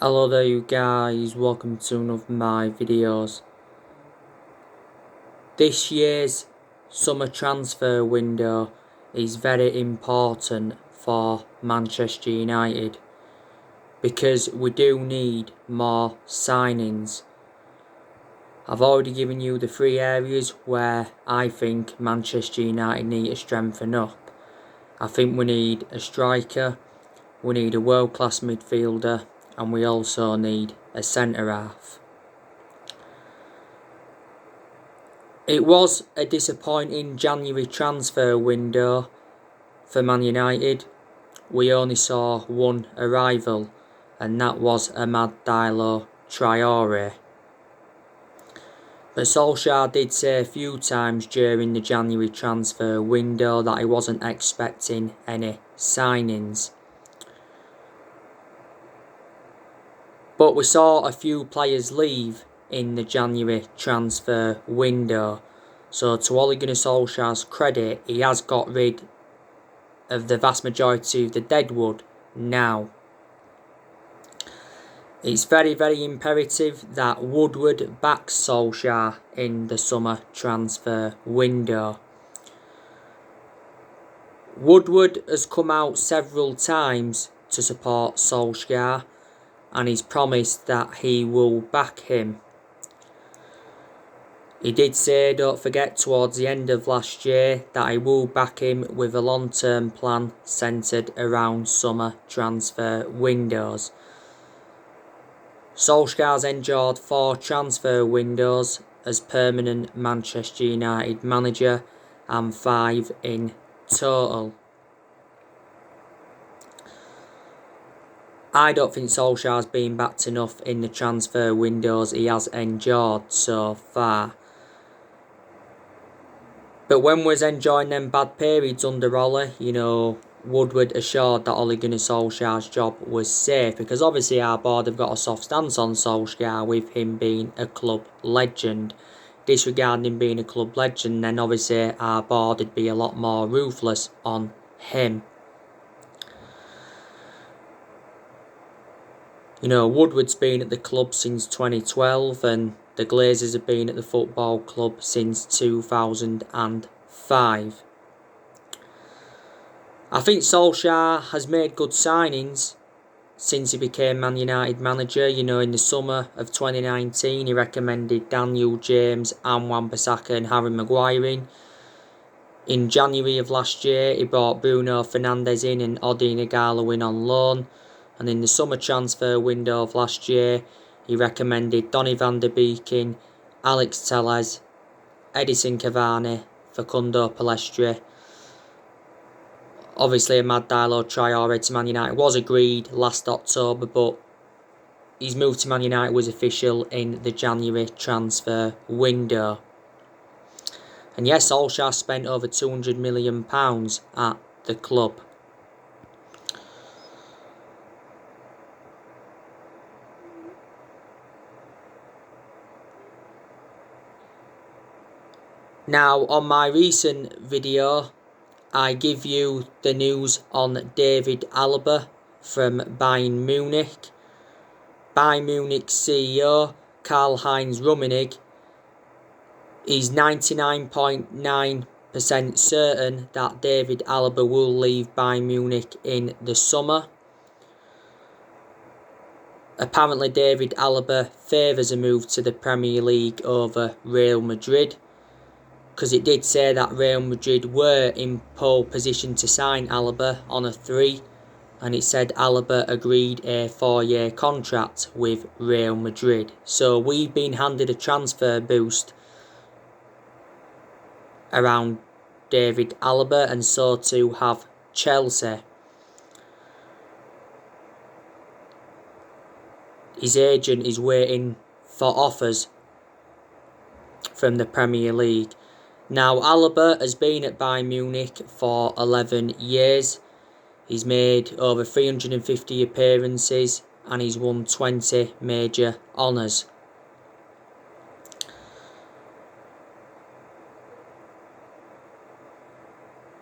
Hello there you guys, welcome to one of my videos. This year's summer transfer window is very important for Manchester United because we do need more signings. I've already given you the 3 areas where I think Manchester United need to strengthen up. I think we need a striker, we need a world-class midfielder, and we also need a centre-half. It was a disappointing January transfer window for Man United. We only saw one arrival, and that was Amad Diallo Traore. But Solskjaer did say a few times during the January transfer window that he wasn't expecting any signings. But we saw a few players leave in the January transfer window. So to Ole Gunnar Solskjaer's credit, he has got rid of the vast majority of the deadwood now. It's very imperative that Woodward backs Solskjaer in the summer transfer window. Woodward has come out several times to support Solskjaer, and he's promised that he will back him. He did say, don't forget, towards the end of last year that he will back him with a long-term plan centred around summer transfer windows. Solskjaer's endured 4 transfer windows as permanent Manchester United manager and 5 in total. I don't think Solskjaer's been backed enough in the transfer windows he has endured so far. But when we was enjoying them bad periods under Ole, Woodward assured that Ole Gunnar Solskjaer's job was safe, because obviously our board have got a soft stance on Solskjaer with him being a club legend. Disregarding him being a club legend, then obviously our board would be a lot more ruthless on him. Woodward's been at the club since 2012 and the Glazers have been at the football club since 2005. I think Solskjaer has made good signings since he became Man United manager. In the summer of 2019, he recommended Daniel James, Wan-Bissaka and Harry Maguire in. In January of last year, he brought Bruno Fernandes in and Odi Nagalo in on loan. And in the summer transfer window of last year, he recommended Donny van der Beek in, Alex Telles, Edison Cavani, Facundo Pellistri. Obviously, Amad Diallo Traore to Man United was agreed last October, but his move to Man United was official in the January transfer window. And yes, Solskjaer spent over £200 million at the club. Now, on my recent video, I give you the news on David Alaba from Bayern Munich. Bayern Munich CEO Karl-Heinz Rummenigge is 99.9% certain that David Alaba will leave Bayern Munich in the summer. Apparently, David Alaba favours a move to the Premier League over Real Madrid, because it did say that Real Madrid were in pole position to sign Alaba on a 3, and it said Alaba agreed a 4-year contract with Real Madrid. So we've been handed a transfer boost around David Alaba, and so too have Chelsea. His agent is waiting for offers from the Premier League. Now, Alaba has been at Bayern Munich for 11 years. He's made over 350 appearances and he's won 20 major honours.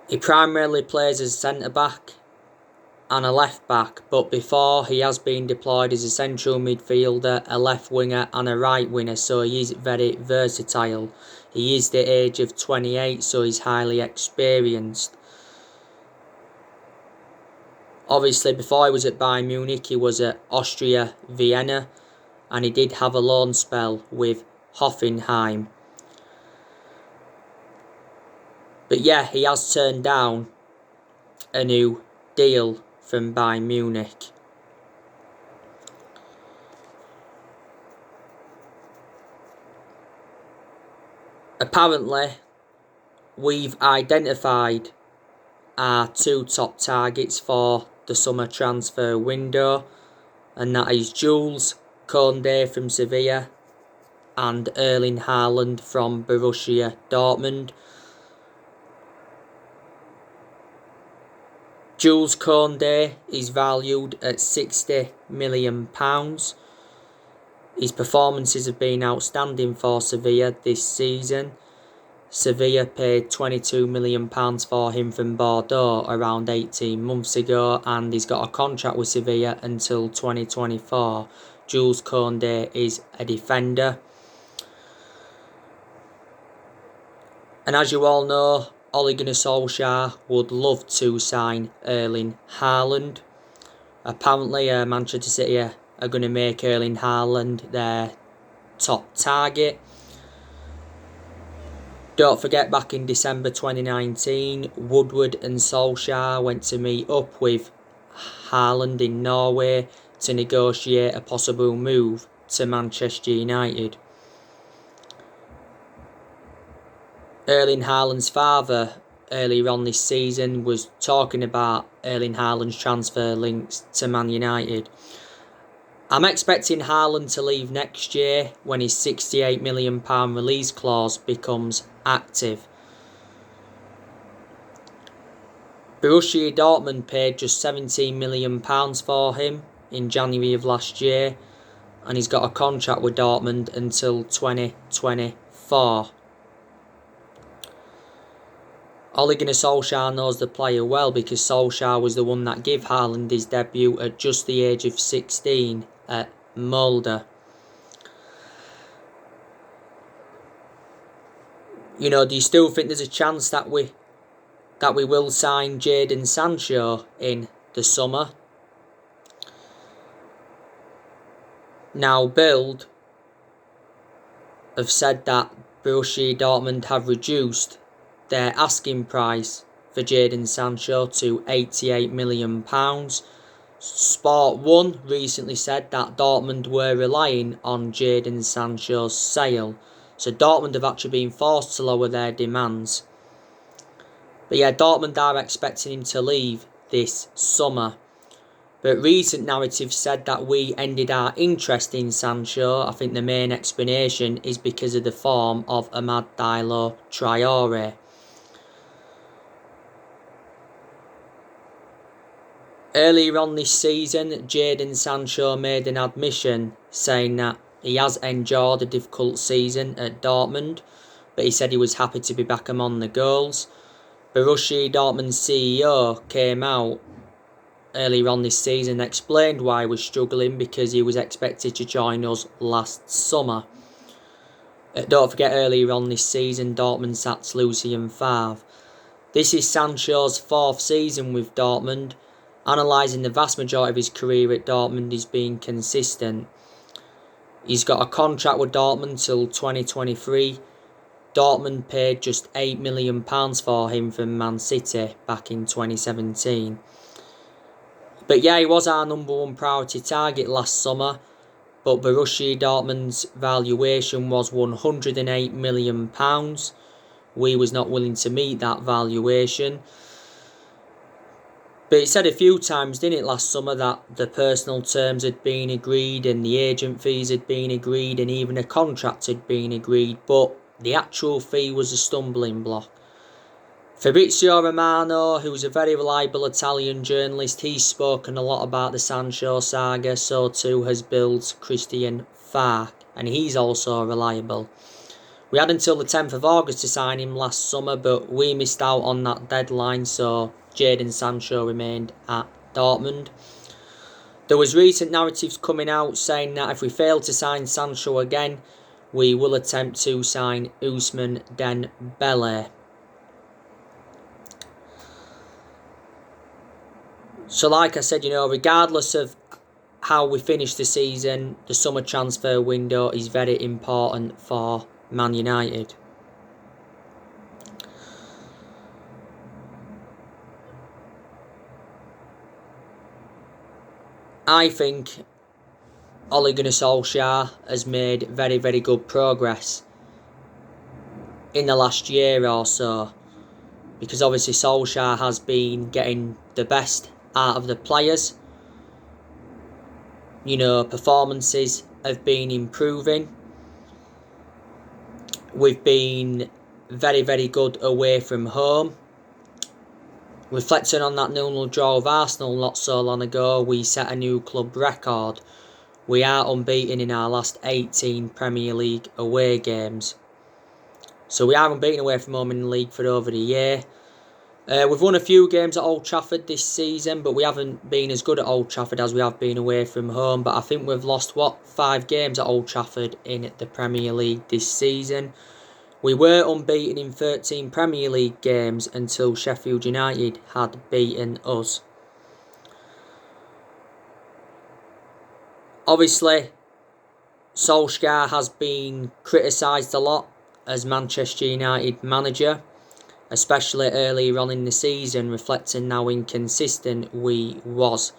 He primarily plays as centre-back and a left back, but before he has been deployed as a central midfielder, a left winger and a right winger, so he is very versatile. He is the age of 28, so he's highly experienced. Obviously, before he was at Bayern Munich, he was at Austria Vienna, and he did have a loan spell with Hoffenheim. But yeah, he has turned down a new deal from Bayern Munich. Apparently, we've identified our two top targets for the summer transfer window, and that is Jules Koundé from Sevilla and Erling Haaland from Borussia Dortmund. Jules Koundé is valued at £60 million. His performances have been outstanding for Sevilla this season. Sevilla paid £22 million for him from Bordeaux around 18 months ago, and he's got a contract with Sevilla until 2024. Jules Koundé is a defender. And as you all know, Ole Gunnar Solskjaer would love to sign Erling Haaland. Apparently, Manchester City are going to make Erling Haaland their top target. Don't forget, back in December 2019, Woodward and Solskjaer went to meet up with Haaland in Norway to negotiate a possible move to Manchester United. Erling Haaland's father, earlier on this season, was talking about Erling Haaland's transfer links to Man United. I'm expecting Haaland to leave next year when his £68 million release clause becomes active. Borussia Dortmund paid just £17 million for him in January of last year, and he's got a contract with Dortmund until 2024. Ole Gunnar Solskjaer knows the player well, because Solskjaer was the one that gave Haaland his debut at just the age of 16 at Molde. You know, do you still think there's a chance that we will sign Jadon Sancho in the summer? Now, Bild have said that Borussia Dortmund have reduced their asking price for Jadon Sancho to £88 million. Sport 1 recently said that Dortmund were relying on Jadon Sancho's sale, so Dortmund have actually been forced to lower their demands. But yeah, Dortmund are expecting him to leave this summer. But recent narratives said that we ended our interest in Sancho. I think the main explanation is because of the form of Amad Diallo Traore. Earlier on this season, Jadon Sancho made an admission saying that he has endured a difficult season at Dortmund, but he said he was happy to be back among the goals. Borussia Dortmund's CEO came out earlier on this season and explained why he was struggling, because he was expected to join us last summer. Don't forget, earlier on this season, Dortmund sacked Lucien Favre. This is Sancho's fourth season with Dortmund. Analysing the vast majority of his career at Dortmund, he's been consistent. He's got a contract with Dortmund till 2023. Dortmund paid just £8 million for him from Man City back in 2017. But yeah, he was our number one priority target last summer, but Borussia Dortmund's valuation was £108 million. We was not willing to meet that valuation. But it said a few times, didn't it, last summer, that the personal terms had been agreed and the agent fees had been agreed and even a contract had been agreed, but the actual fee was a stumbling block. Fabrizio Romano, who's a very reliable Italian journalist, he's spoken a lot about the Sancho saga, so too has Bild's Christian Falk, and he's also reliable. We had until the 10th of August to sign him last summer, but we missed out on that deadline, so Jadon Sancho remained at Dortmund. There was recent narratives coming out saying that if we fail to sign Sancho again, we will attempt to sign Ousmane Dembele. So like I said, regardless of how we finish the season, the summer transfer window is very important for Man United. I think Ole Gunnar Solskjaer has made very, very good progress in the last year or so, because obviously Solskjaer has been getting the best out of the players. Performances have been improving. We've been very, very good away from home. Reflecting on that 0-0 draw with Arsenal not so long ago, we set a new club record. We are unbeaten in our last 18 Premier League away games. So we are unbeaten away from home in the league for over a year. We've won a few games at Old Trafford this season, but we haven't been as good at Old Trafford as we have been away from home. But I think we've lost, 5 games at Old Trafford in the Premier League this season. We were unbeaten in 13 Premier League games until Sheffield United had beaten us. Obviously, Solskjaer has been criticised a lot as Manchester United manager, especially earlier on in the season, reflecting how inconsistent we was.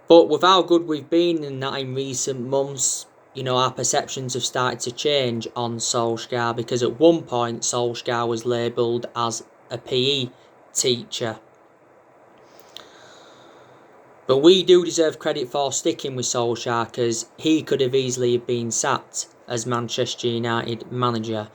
But with how good we've been in that in recent months, our perceptions have started to change on Solskjaer, because at one point Solskjaer was labelled as a PE teacher. But we do deserve credit for sticking with Solskjaer, because he could have easily been sacked as Manchester United manager.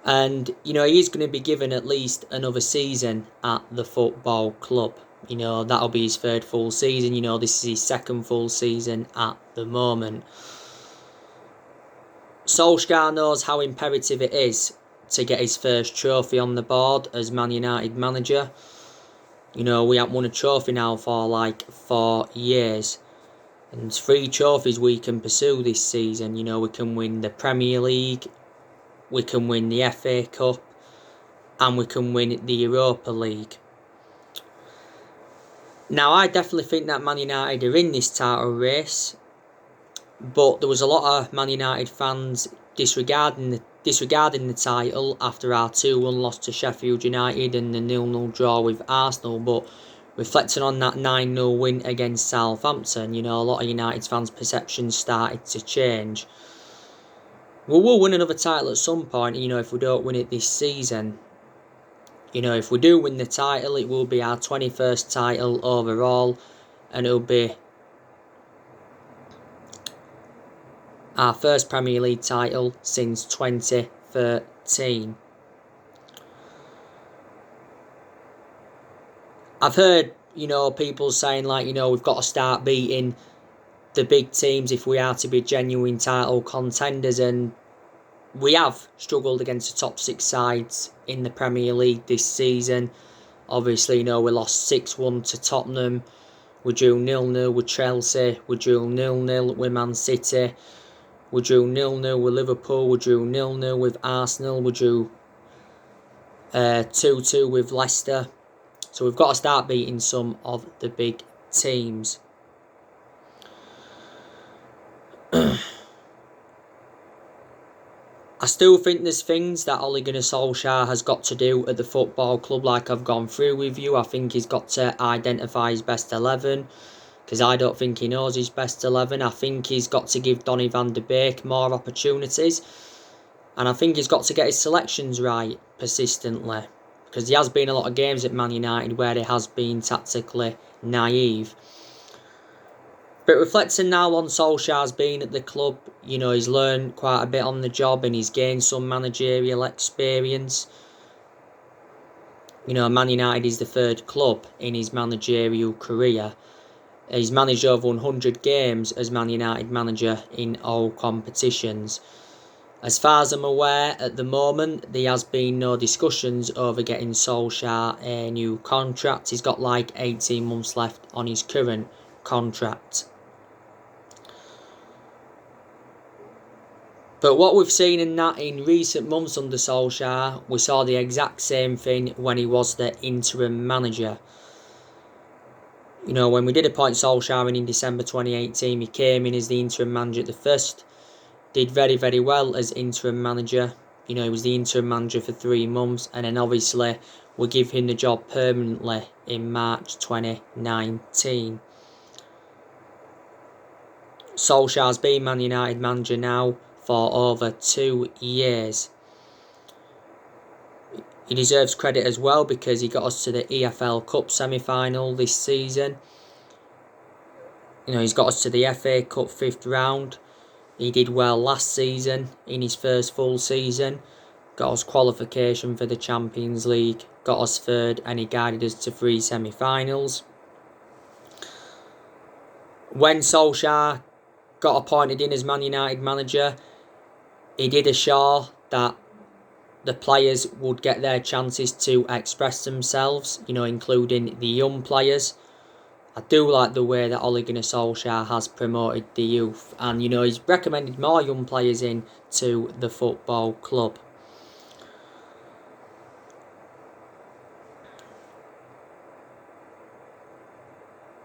And, he is going to be given at least another season at the football club. That'll be his 3rd full season. This is his 2nd full season at the moment. Solskjaer knows how imperative it is to get his first trophy on the board as Man United manager. We haven't won a trophy now for 4 years. And 3 trophies we can pursue this season. We can win the Premier League, we can win the FA Cup, and we can win the Europa League. Now, I definitely think that Man United are in this title race, but there was a lot of Man United fans disregarding the title after our 2-1 loss to Sheffield United and the 0-0 draw with Arsenal. But reflecting on that 9-0 win against Southampton, a lot of United fans' perceptions started to change. We'll win another title at some point, if we don't win it this season. If we do win the title, it will be our 21st title overall, and it'll be our first Premier League title since 2013. I've heard, people saying we've got to start beating the big teams if we are to be genuine title contenders, and we have struggled against the top 6 sides in the Premier League this season. Obviously, we lost 6-1 to Tottenham. We drew 0-0 with Chelsea. We drew 0-0 with Man City. We drew 0-0 with Liverpool. We drew 0-0 with Arsenal. We drew 2-2 with Leicester. So we've got to start beating some of the big teams. I still think there's things that Ole Gunnar Solskjaer has got to do at the football club, like I've gone through with you. I think he's got to identify his best 11, because I don't think he knows his best 11. I think he's got to give Donny van de Beek more opportunities. And I think he's got to get his selections right persistently, because there has been a lot of games at Man United where he has been tactically naive. But reflecting now on Solskjaer's been at the club, he's learned quite a bit on the job and he's gained some managerial experience. Man United is the 3rd club in his managerial career. He's managed over 100 games as Man United manager in all competitions. As far as I'm aware, at the moment, there has been no discussions over getting Solskjaer a new contract. He's got like 18 months left on his current contract. But what we've seen in recent months under Solskjaer, we saw the exact same thing when he was the interim manager. You know, when we did appoint Solskjaer in December 2018, he came in as the interim manager at the first. Did very, very well as interim manager. You know, he was the interim manager for 3 months, and then obviously we give him the job permanently in March 2019. Solskjaer's been Man United manager now for over 2 years. He deserves credit as well because he got us to the EFL Cup semi-final this season. You know, he's got us to the FA Cup 5th round. He did well last season in his first full season. Got us qualification for the Champions League. Got us 3rd, and he guided us to 3 semi-finals. When Solskjaer got appointed in as Man United manager, he did assure that the players would get their chances to express themselves, you know, including the young players. I do like the way that Ole Gunnar Solskjaer has promoted the youth, and, you know, he's recommended more young players in to the football club.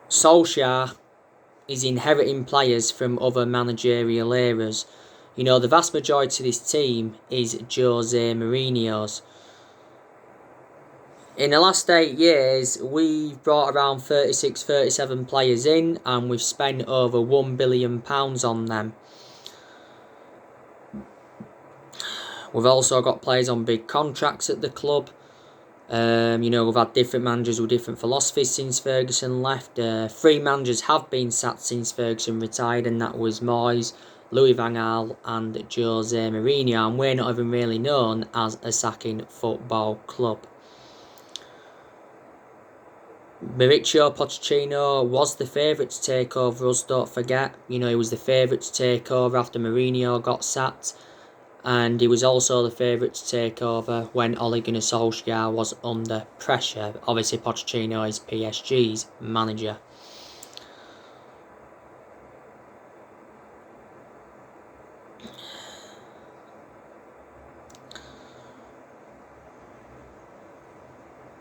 Solskjaer is inheriting players from other managerial eras. You know, the vast majority of this team is Jose Mourinho's. In the last 8 years, we've brought around 36, 37 players in, and we've spent over £1 billion on them. We've also got players on big contracts at the club. You know, we've had different managers with different philosophies since Ferguson left. 3 managers have been sacked since Ferguson retired, and that was Moyes, Louis van Gaal and Jose Mourinho, and we're not even really known as a sacking football club. Mauricio Pochettino was the favourite to take over us, don't forget. You know, he was the favourite to take over after Mourinho got sacked, and he was also the favourite to take over when Ole Gunnar Solskjaer was under pressure. Obviously, Pochettino is PSG's manager.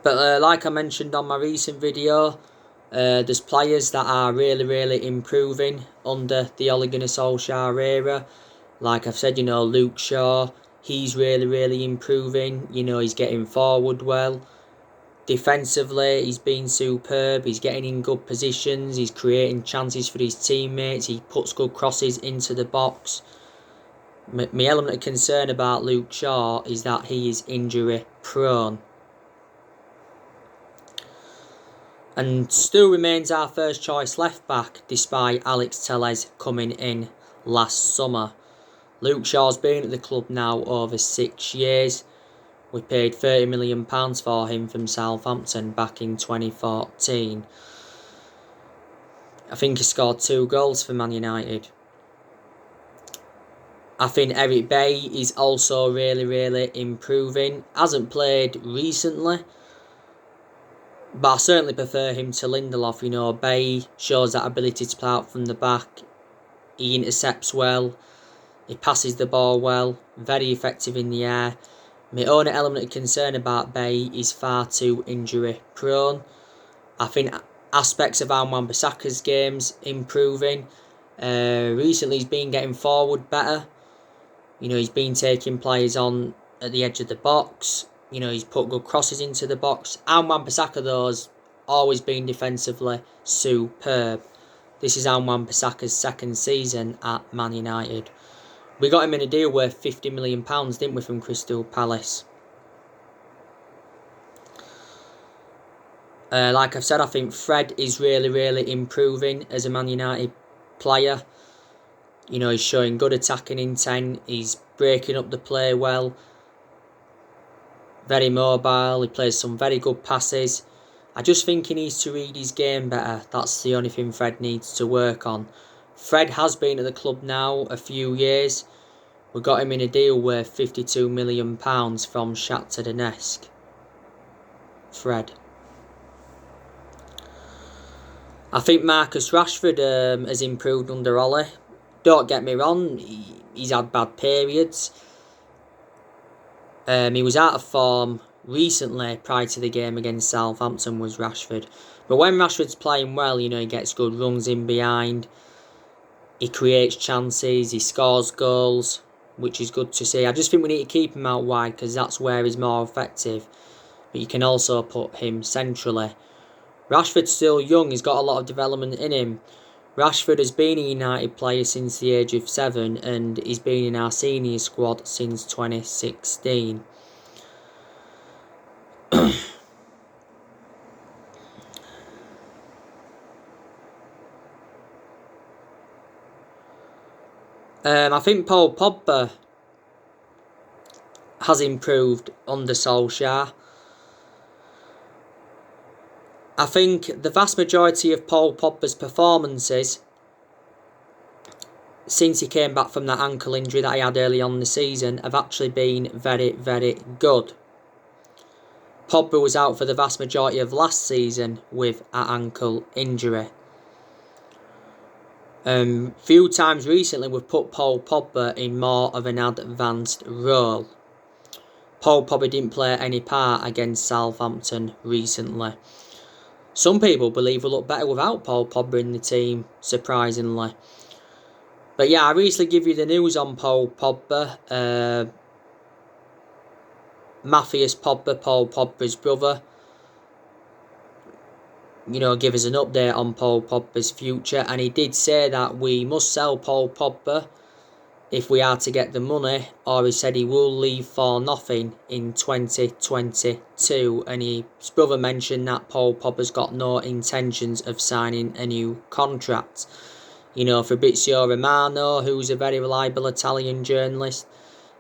But like I mentioned on my recent video, there's players that are really improving under the Ole Gunnar Solskjaer era. Like I've said, you know, Luke Shaw, he's really improving. You know, he's getting forward well. Defensively, he's been superb. He's getting in good positions. He's creating chances for his teammates. He puts good crosses into the box. My element of concern about Luke Shaw is that he is injury prone. And still remains our first choice left back despite Alex Telles coming in last summer. Luke Shaw's been at the club now over 6 years. We paid £30 million for him from Southampton back in 2014. I think he scored 2 goals for Man United. I think Eric Bailly is also really improving. Hasn't played recently, but I certainly prefer him to Lindelof. You know, Bailly shows that ability to play out from the back. He intercepts well. He passes the ball well. Very effective in the air. My only element of concern about Bailly is far too injury prone. I think aspects of Wan-Bissaka's game's improving. Recently he's been getting forward better. You know, he's been taking players on at the edge of the box. You know, he's put good crosses into the box. Wan-Bissaka, though, has always been defensively superb. This is Wan-Bissaka's 2nd season at Man United. We got him in a deal worth £50 million, didn't we, from Crystal Palace? Like I've said, I think Fred is really improving as a Man United player. You know, he's showing good attacking intent. He's breaking up the play well. Very mobile. He plays some very good passes. I just think he needs to read his game better. That's the only thing Fred needs to work on. Fred has been at the club now a few years. We got him in a deal worth £52 million from Shakhtar Donetsk. Fred. I think Marcus Rashford has improved under Ole. Don't get me wrong, he's had bad periods. He was out of form recently prior to the game against Southampton, was Rashford. But when Rashford's playing well, he gets good runs in behind. He creates chances, he scores goals, which is good to see. I just think we need to keep him out wide because that's where he's more effective. But you can also put him centrally. Rashford's still young, he's got a lot of development in him. Rashford has been a United player since the age of 7 and he's been in our senior squad since 2016. I think Paul Pogba has improved under Solskjaer. I think the vast majority of Paul Pogba's performances since he came back from that ankle injury that he had early on in the season have actually been very, very good. Pogba was out for the vast majority of last season with an ankle injury. Few times recently we've put Paul Pogba in more of an advanced role. Paul Pogba didn't play any part against Southampton recently. Some people believe we look better without Paul Pogba in the team, surprisingly. But yeah, I recently give you the news on Paul Pogba. Matthias Pogba, Paul Pogba's brother, give us an update on Paul Pogba's future. And he did say that we must sell Paul Pogba if we are to get the money, or he said he will leave for nothing in 2022. And his brother mentioned that Paul Pogba's got no intentions of signing a new contract. Fabrizio Romano, who's a very reliable Italian journalist,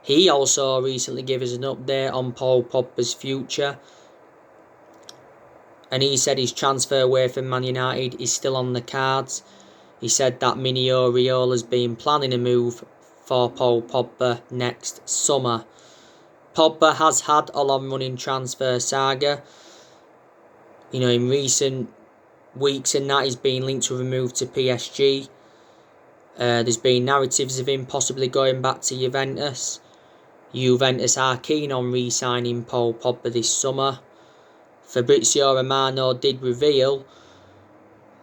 he also recently gave us an update on Paul Pogba's future. And he said his transfer away from Man United is still on the cards. He said that Mino Raiola's been planning a move for Paul Pogba next summer. Pogba has had a long-running transfer saga. In recent weeks and that he's been linked with a move to PSG. There's been narratives of him possibly going back to Juventus. Juventus are keen on re-signing Paul Pogba this summer. Fabrizio Romano did reveal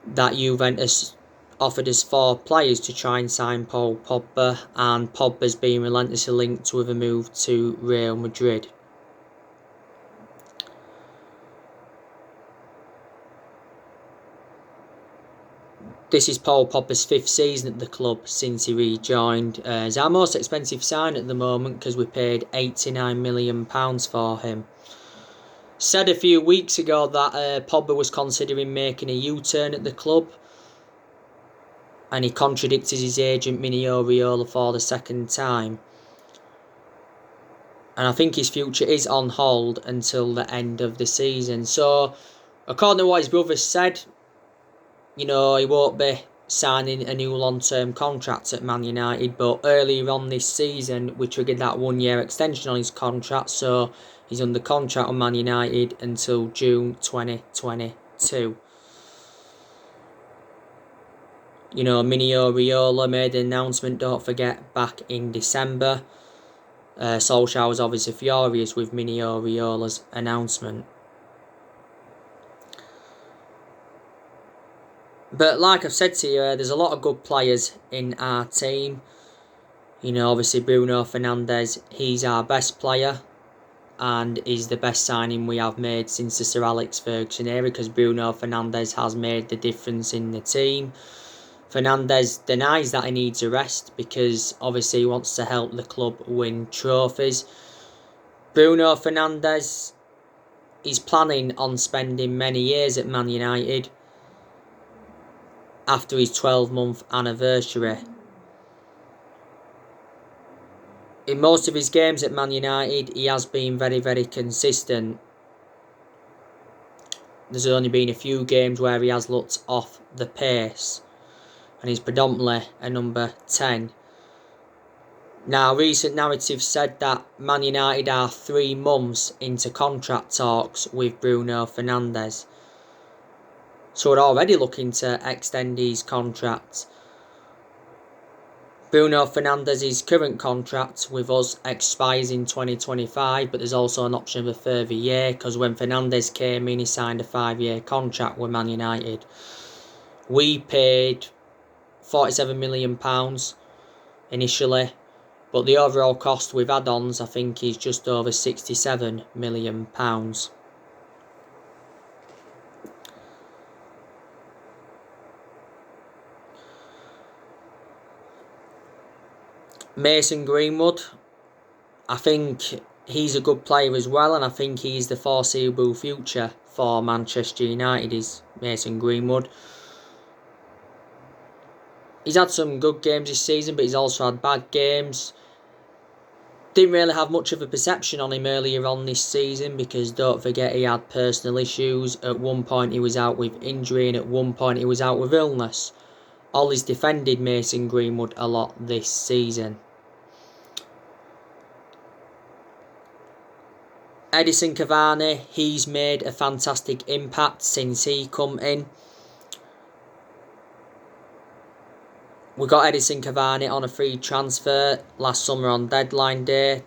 that Juventus offered us 4 players to try and sign Paul Pogba, and Pogba's been relentlessly linked with a move to Real Madrid. This is Paul Pogba's 5th season at the club since he rejoined. He's our most expensive sign at the moment because we paid £89 million for him. Said a few weeks ago that Pogba was considering making a U-turn at the club, and he contradicted his agent Mino Raiola for the second time. And I think his future is on hold until the end of the season. So, according to what his brother said, he won't be signing a new long-term contract at Man United. But earlier on this season, we triggered that 1-year extension on his contract. So, he's under contract on Man United until June 2022. Mino Raiola made an announcement, don't forget, back in December. Solskjaer was obviously furious with Mino Raiola's announcement. But like I've said to you, there's a lot of good players in our team. Obviously Bruno Fernandes, he's our best player. And is the best signing we have made since the Sir Alex Ferguson era, because Bruno Fernandes has made the difference in the team. Fernandes denies that he needs a rest because obviously he wants to help the club win trophies. Bruno Fernandes is planning on spending many years at Man United after his 12-month anniversary. In most of his games at Man United, he has been very, very consistent. There's only been a few games where he has looked off the pace, and he's predominantly a number 10. Now, recent narratives said that Man United are 3 months into contract talks with Bruno Fernandes. So we're already looking to extend his contract. Bruno Fernandes' current contract with us expires in 2025, but there's also an option of a further year, because when Fernandes came in, he signed a 5-year contract with Man United. We paid £47 million initially, but the overall cost with add-ons, I think, is just over £67 million. Mason Greenwood, I think he's a good player as well, and I think he's the foreseeable future for Manchester United, is Mason Greenwood. He's had some good games this season, but he's also had bad games. Didn't really have much of a perception on him earlier on this season, because don't forget he had personal issues. At one point he was out with injury, and at one point he was out with illness. Ollie's defended Mason Greenwood a lot this season. Edinson Cavani, he's made a fantastic impact since he come in. We got Edinson Cavani on a free transfer last summer on deadline day.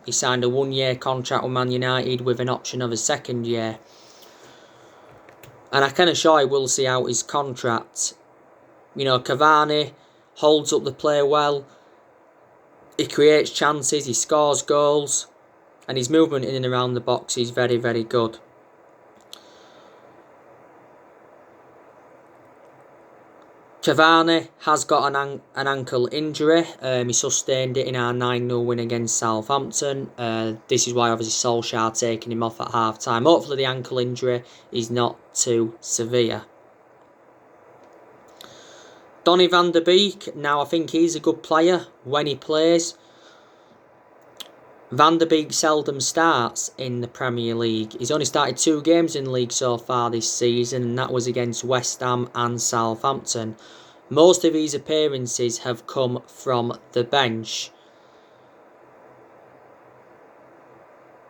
He signed a 1-year contract with Man United with an option of a 2nd year. And I can assure you we'll see out his contract. You know, Cavani holds up the play well. He creates chances, he scores goals. And his movement in and around the box is very, very good. Cavani has got an ankle injury. He sustained it in our 9-0 win against Southampton. This is why obviously Solskjaer taking him off at half time. Hopefully the ankle injury is not too severe. Donny van de Beek, now I think he's a good player when he plays. Van de Beek seldom starts in the Premier League. He's only started 2 games in the league so far this season, and that was against West Ham and Southampton. Most of his appearances have come from the bench.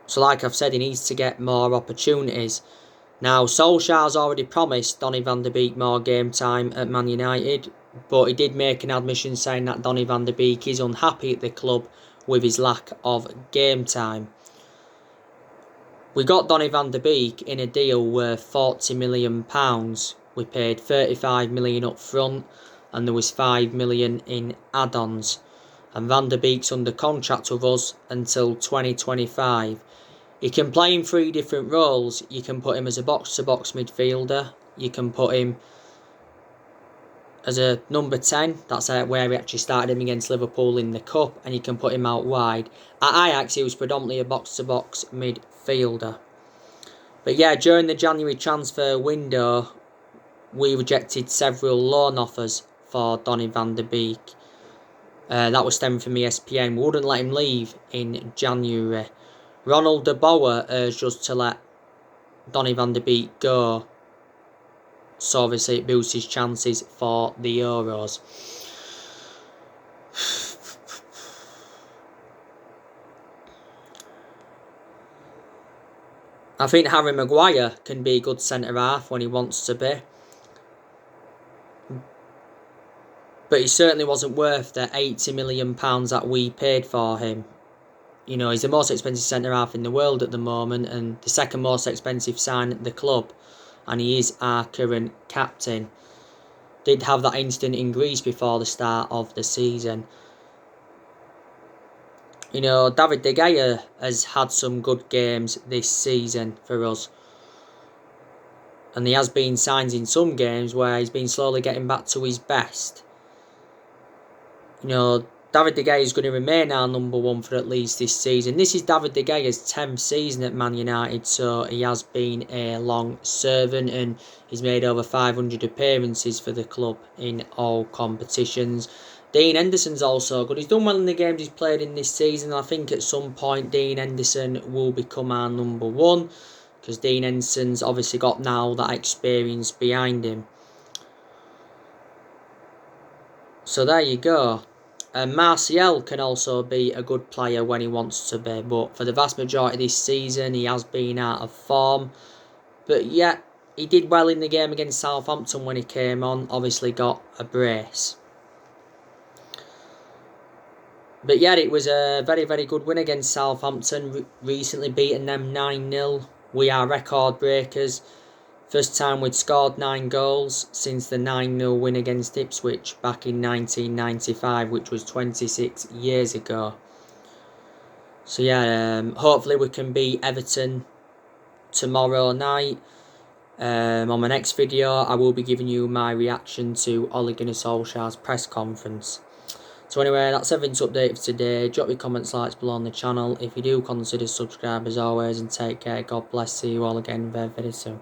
So like I've said, he needs to get more opportunities. Now, Solskjaer's already promised Donny van de Beek more game time at Man United, but he did make an admission saying that Donny van de Beek is unhappy at the club with his lack of game time. We got Donny van de Beek in a deal worth £40 million. We paid £35 million up front, and there was £5 million in add-ons. And Van de Beek's under contract with us until 2025. He can play in 3 different roles. You can put him as a box-to-box midfielder. You can put him as a number 10. That's where we actually started him against Liverpool in the Cup. And you can put him out wide. At Ajax, he was predominantly a box-to-box midfielder. But yeah, during the January transfer window, we rejected several loan offers for Donny van de Beek. That was stemming from ESPN. We wouldn't let him leave in January. Ronald de Boer urged us to let Donny van de Beek go. So obviously it boosts his chances for the Euros. I think Harry Maguire can be a good centre-half when he wants to be. But he certainly wasn't worth the £80 million that we paid for him. You know, he's the most expensive centre-half in the world at the moment, and the 2nd most expensive sign at the club. And he is our current captain. Did have that incident in Greece before the start of the season. You know, David De Gea has had some good games this season for us. And he has been signs in some games where he's been slowly getting back to his best. You know, David De Gea is going to remain our number 1 for at least this season. This is David De Gea's 10th season at Man United, so he has been a long servant, and he's made over 500 appearances for the club in all competitions. Dean Henderson's also good. He's done well in the games he's played in this season. I think at some point Dean Henderson will become our number 1, because Dean Henderson's obviously got now that experience behind him. So there you go. And Martial can also be a good player when he wants to be, but for the vast majority of this season he has been out of form. But yet, he did well in the game against Southampton when he came on, obviously got a brace. But yeah, it was a very, very good win against Southampton, recently beating them 9-0. We are record breakers. First time we'd scored 9 goals since the 9-0 win against Ipswich back in 1995, which was 26 years ago. So yeah, hopefully we can beat Everton tomorrow night. On my next video, I will be giving you my reaction to Ole Gunnar Solskjaer's press conference. So anyway, that's everything to update for today. Drop your comments, likes below on the channel. If you do, consider subscribe as always, and take care. God bless. See you all again very, very soon.